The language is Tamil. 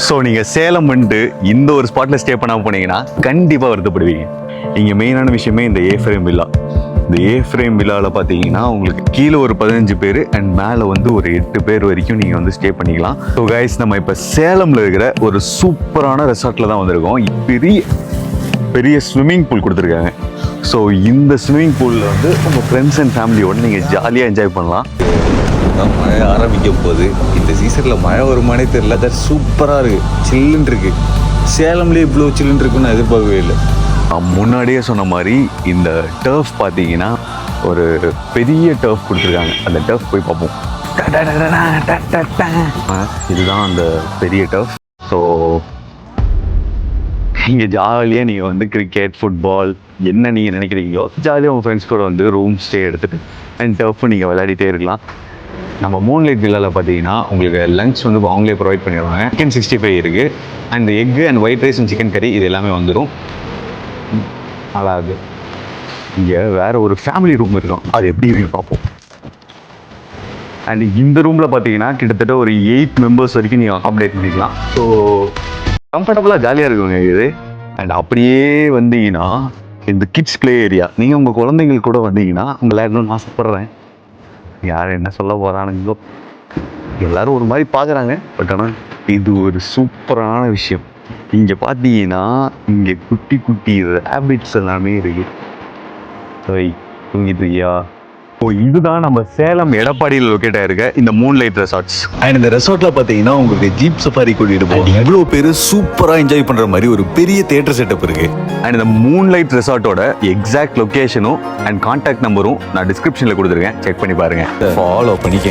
ஸோ நீங்கள் சேலம் வந்துட்டு இந்த ஒரு ஸ்பாட்டில் ஸ்டே பண்ணாமல் போனீங்கன்னா கண்டிப்பாக வருத்தப்படுவீங்க. இங்கே மெயினான விஷயமே இந்த ஏஃப்ரேம் வில்லா. இந்த ஏஃப்ரேம் வில்லாவில் பார்த்தீங்கன்னா உங்களுக்கு கீழே ஒரு 15 பேர் அண்ட் மேலே வந்து ஒரு 8 பேர் வரைக்கும் நீங்கள் வந்து ஸ்டே பண்ணிக்கலாம். ஸோ கைஸ், நம்ம இப்போ சேலமில் இருக்கிற ஒரு சூப்பரான ரெசார்ட்டில் தான் வந்திருக்கோம். பெரிய பெரிய ஸ்விம்மிங் பூல் கொடுத்துருக்காங்க. ஸோ இந்த ஸ்விம்மிங் பூலில் வந்து உங்கள் ஃப்ரெண்ட்ஸ் அண்ட் ஃபேமிலியோடு நீங்கள் ஜாலியாக என்ஜாய் பண்ணலாம். மழை ஆரம்பிக்க போகுது. இந்த சீசனில் மழை வருமானே தெரியல. அது சூப்பராக இருக்குது, சில்லுன்னு இருக்குது. சேலம்லேயே இவ்வளோ சில்லுன்னு இருக்குன்னு நான் எதிர்பார்க்கவே இல்லை. நான் முன்னாடியே சொன்ன மாதிரி இந்த டர்ஃப் பார்த்தீங்கன்னா ஒரு பெரிய டர்ஃப் கொடுத்துருக்காங்க. அந்த டர்ஃப் போய் பார்ப்போம். இதுதான் அந்த பெரிய டர்ஃப். ஸோ இங்கே ஜாலியாக நீங்கள் வந்து கிரிக்கெட், ஃபுட்பால் என்ன நீங்கள் நினைக்கிறீங்களோ ஜாலியாக உங்கள் ஃப்ரெண்ட்ஸ் கூட வந்து ரூம் ஸ்டே எடுத்துகிட்டு அண்ட் டர்ஃபு நீங்கள் விளையாடிட்டே இருக்கலாம். நம்ம மூன்லைட் வில்லாவில் பார்த்தீங்கன்னா உங்களுக்கு லஞ்ச் வந்து அவங்களே ப்ரொவைட் பண்ணிடுவாங்க. சிக்கன் 65 இருக்குது and egg and white rice and chicken கறி இது எல்லாமே வந்துடும். நல்லா இருக்கு. இங்கே வேறு ஒரு ஃபேமிலி ரூம் இருக்கும், அது எப்படி இருக்கு பார்ப்போம். அண்ட் இந்த ரூமில் பார்த்தீங்கன்னா கிட்டத்தட்ட ஒரு 8 மெம்பர்ஸ் வரைக்கும் நீங்கள் அகாமடேட் பண்ணிக்கலாம். ஸோ கம்ஃபர்டபுளாக ஜாலியாக இருக்குங்க இது. அண்ட் அப்படியே வந்தீங்கன்னா இந்த கிட்ஸ் ப்ளே ஏரியா. நீங்கள் உங்கள் குழந்தைங்கள் கூட வந்தீங்கன்னா உங்களை இன்னும் ஆசைப்படுறேன். யார் என்ன சொல்ல போகிறானுங்களோ எல்லோரும் ஒரு மாதிரி பார்க்குறாங்க. பட் ஆனால் இது ஒரு சூப்பரான விஷயம். இங்கே பார்த்தீங்கன்னா இங்கே குட்டி குட்டி ரேபிட்ஸ் எல்லாமே இருக்குது. தூங்கிட்டுருக்கியா? ஓ, இதுதான் நம்ம சேலம் எடப்பாடியில் லொக்கேட் ஆயிருக்க இந்த மூன்லைட் ரெசார்ட்ஸ். அண்ட் இந்த ரெசார்ட்டில் பார்த்தீங்கன்னா உங்களுக்கு ஜீப் சஃபாரி கூட்டிகிட்டு போகும். இவ்வளோ பேர் சூப்பராக என்ஜாய் பண்ணுற மாதிரி ஒரு பெரிய தியேட்டர் செட்டப் இருக்குது. அண்ட் இந்த மூன்லைட் ரெசார்ட்டோட எக்ஸாக்ட் லொக்கேஷனும் அண்ட் கான்டாக்ட் நம்பரும் நான் டிஸ்கிரிப்ஷனில் கொடுத்துருக்கேன். செக் பண்ணி பாருங்கள், ஃபாலோ பண்ணிக்கங்க.